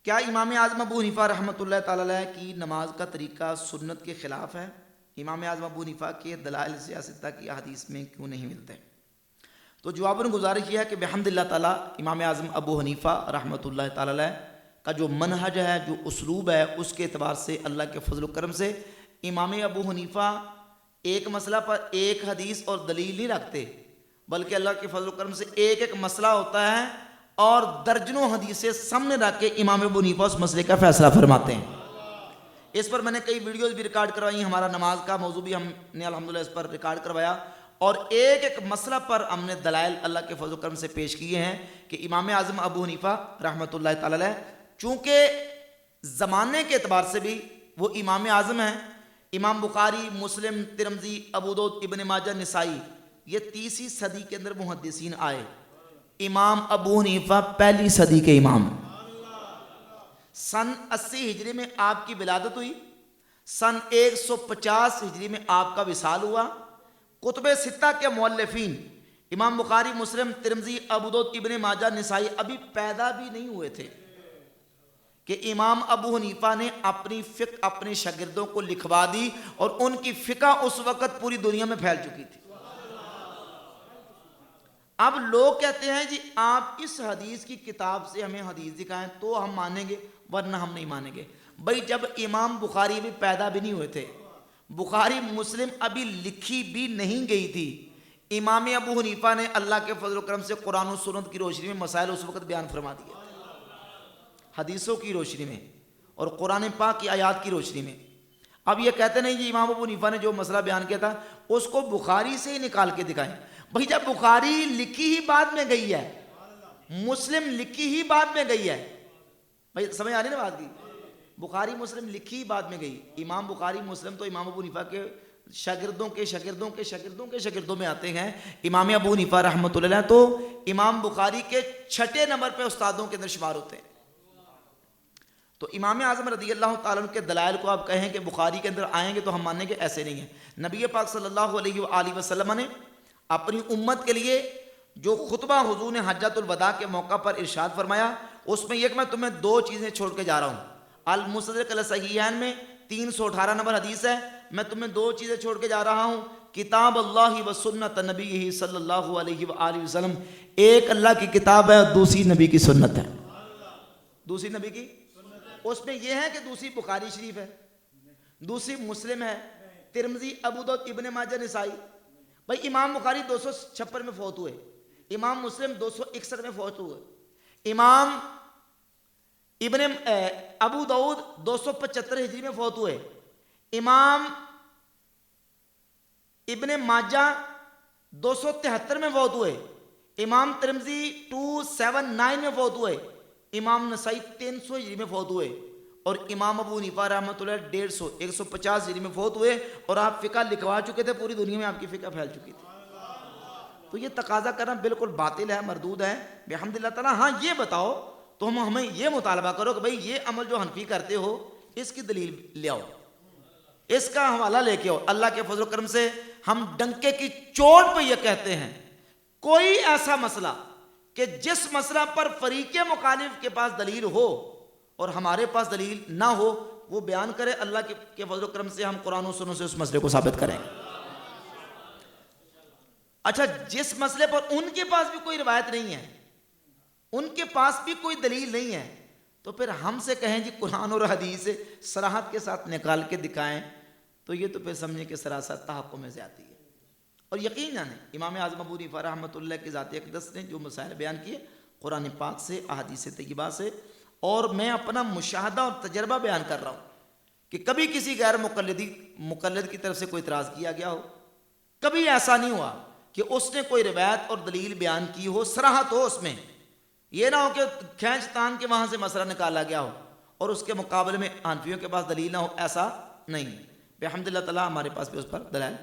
کیا امام اعظم ابو حنیفہ رحمۃ اللہ تعالی علیہ کی نماز کا طریقہ سنت کے خلاف ہے؟ امام اعظم ابو حنیفہ کے دلائل سیاستہ کی احادیث میں کیوں نہیں ملتے؟ تو جواباً گزارش یہ ہے کہ بحمد اللہ تعالیٰ امام اعظم ابو حنیفہ رحمۃ اللہ تعالی علیہ کا جو منہج ہے، جو اسلوب ہے، اس کے اعتبار سے اللہ کے فضل و کرم سے امام ابو حنیفہ ایک مسئلہ پر ایک حدیث اور دلیل نہیں رکھتے، بلکہ اللہ کے فضل و کرم سے ایک ایک مسئلہ ہوتا ہے اور درجنوں حدیثیں سامنے رکھ کے امام ابو حنیفہ اس مسئلے کا فیصلہ فرماتے ہیں۔ اس پر میں نے کئی ویڈیوز بھی ریکارڈ کروائی، ہمارا نماز کا موضوع بھی ہم نے الحمدللہ اس پر ریکارڈ کروایا، اور ایک ایک مسئلہ پر ہم نے دلائل اللہ کے فضل و کرم سے پیش کیے ہیں کہ امام اعظم ابو حنیفہ رحمۃ اللہ تعالی علیہ چونکہ زمانے کے اعتبار سے بھی وہ امام اعظم ہیں۔ امام بخاری، مسلم، ترمذی، ابو داؤد، ابن ماجہ، نسائی، یہ 30ویں صدی کے اندر محدثین آئے۔ امام ابو حنیفہ پہلی صدی کے امام، سن 80 ہجری میں آپ کی ولادت ہوئی، سن 150 ہجری میں آپ کا وصال ہوا۔ کتب ستہ کے مؤلفین امام بخاری، مسلم، ترمذی، ابو داؤد، ابن ماجہ، نسائی ابھی پیدا بھی نہیں ہوئے تھے کہ امام ابو حنیفہ نے اپنی فقہ اپنے شاگردوں کو لکھوا دی، اور ان کی فقہ اس وقت پوری دنیا میں پھیل چکی تھی۔ اب لوگ کہتے ہیں جی آپ اس حدیث کی کتاب سے ہمیں حدیث دکھائیں تو ہم مانیں گے، ورنہ ہم نہیں مانیں گے۔ بھئی جب امام بخاری بھی پیدا بھی نہیں ہوئے تھے، بخاری مسلم ابھی لکھی بھی نہیں گئی تھی، امام ابو حنیفہ نے اللہ کے فضل و کرم سے قرآن و سنت کی روشنی میں مسائل اس وقت بیان فرما دیے، حدیثوں کی روشنی میں اور قرآن پاک کی آیات کی روشنی میں۔ اب یہ کہتے نہیں جی امام ابو حنیفہ نے جو مسئلہ بیان کیا تھا اس کو بخاری سے ہی نکال کے دکھائیں۔ بھئی جب بخاری لکھی ہی بعد میں گئی ہے، مسلم لکھی ہی بعد میں گئی ہے، بھئی سمجھ آ رہی نا بات کی؟ بخاری مسلم لکھی ہی بعد میں گئی۔ امام بخاری مسلم تو امام ابو حنیفہ کے شاگردوں کے شاگردوں کے شاگردوں کے شاگردوں میں آتے ہیں۔ امام ابو حنیفہ رحمۃ اللہ علیہ تو امام بخاری کے 6 نمبر پہ استادوں کے اندر شمار ہوتے ہیں۔ تو امام اعظم رضی اللہ تعالیٰ عنہ کے دلائل کو آپ کہیں کہ بخاری کے اندر آئیں گے تو ہم مانیں گے ایسے نہیں ہیں۔ نبی پاک صلی اللہ علیہ وآلہ وسلم نے اپنی امت کے لیے جو خطبہ حضور نے حجۃ الوداع کے موقع پر ارشاد فرمایا، اس میں یہ کہ میں تمہیں 2 چیزیں چھوڑ کے جا رہا ہوں۔ المستدرک علی الصحیحین میں 318 نمبر حدیث ہے، میں تمہیں 2 چیزیں چھوڑ کے جا رہا ہوں، کتاب اللہ و سنت نبی صلی اللہ علیہ وآلہ وسلم، ایک اللہ کی کتاب ہے اور دوسری نبی کی سنت ہے۔ دوسری نبی کی اس میں یہ ہے کہ دوسری بخاری شریف ہے، دوسری مسلم ہے، ترمذی، ابو داؤد، ابن ماجہ، نسائی۔ بھائی امام بخاری 256 میں فوت ہوئے، امام مسلم 261 میں فوت ہوئے، امام ابو داؤد 275 ہجری میں فوت ہوئے، امام ابن ماجہ 273 میں فوت ہوئے، امام ترمذی 279 میں فوت ہوئے، امام نسائی 300 ہجری میں فوت ہوئے، اور امام ابو حنیفہ رحمۃ اللہ 150 ہجری میں فوت ہوئے، اور آپ فقہ لکھوا چکے تھے، پوری دنیا میں آپ کی فقہ پھیل چکی تھی۔ تو یہ تقاضا کرنا بالکل باطل ہے، مردود ہے بحمد اللہ تعالیٰ۔ ہاں یہ بتاؤ تو ہمیں یہ مطالبہ کرو کہ بھئی یہ عمل جو حنفی کرتے ہو اس کی دلیل لے آؤ، اس کا حوالہ لے کے آؤ۔ اللہ کے فضل و کرم سے ہم ڈنکے کی چوٹ پہ یہ کہتے ہیں، کوئی ایسا مسئلہ کہ جس مسئلہ پر فریق مخالف کے پاس دلیل ہو اور ہمارے پاس دلیل نہ ہو، وہ بیان کرے، اللہ کے فضل و کرم سے ہم قرآن و سنت سے اس مسئلے کو ثابت کریں۔ اچھا جس مسئلے پر ان کے پاس بھی کوئی روایت نہیں ہے، ان کے پاس بھی کوئی دلیل نہیں ہے، تو پھر ہم سے کہیں جی قرآن اور حدیث سے صراحت کے ساتھ نکال کے دکھائیں، تو یہ تو پھر سمجھیں کہ سراسر تحقق میں زیادتی ہے۔ اور یقین جانیں امام اعظم ابو حنیفہ رحمۃ اللہ کی ذات اقدس نے جو مسائل بیان کیے قرآن پاک سے، احادیث طیبہ سے، اور میں اپنا مشاہدہ اور تجربہ بیان کر رہا ہوں کہ کبھی کسی غیر مقلد کی طرف سے کوئی اعتراض کیا گیا ہو، کبھی ایسا نہیں ہوا کہ اس نے کوئی روایت اور دلیل بیان کی ہو، صراحت ہو اس میں، یہ نہ ہو کہ کھینچ تان کے وہاں سے مسئلہ نکالا گیا ہو اور اس کے مقابلے میں حنفیوں کے پاس دلیل نہ ہو، ایسا نہیں۔ بحمد اللہ تعالیٰ ہمارے پاس بھی اس پر دلائل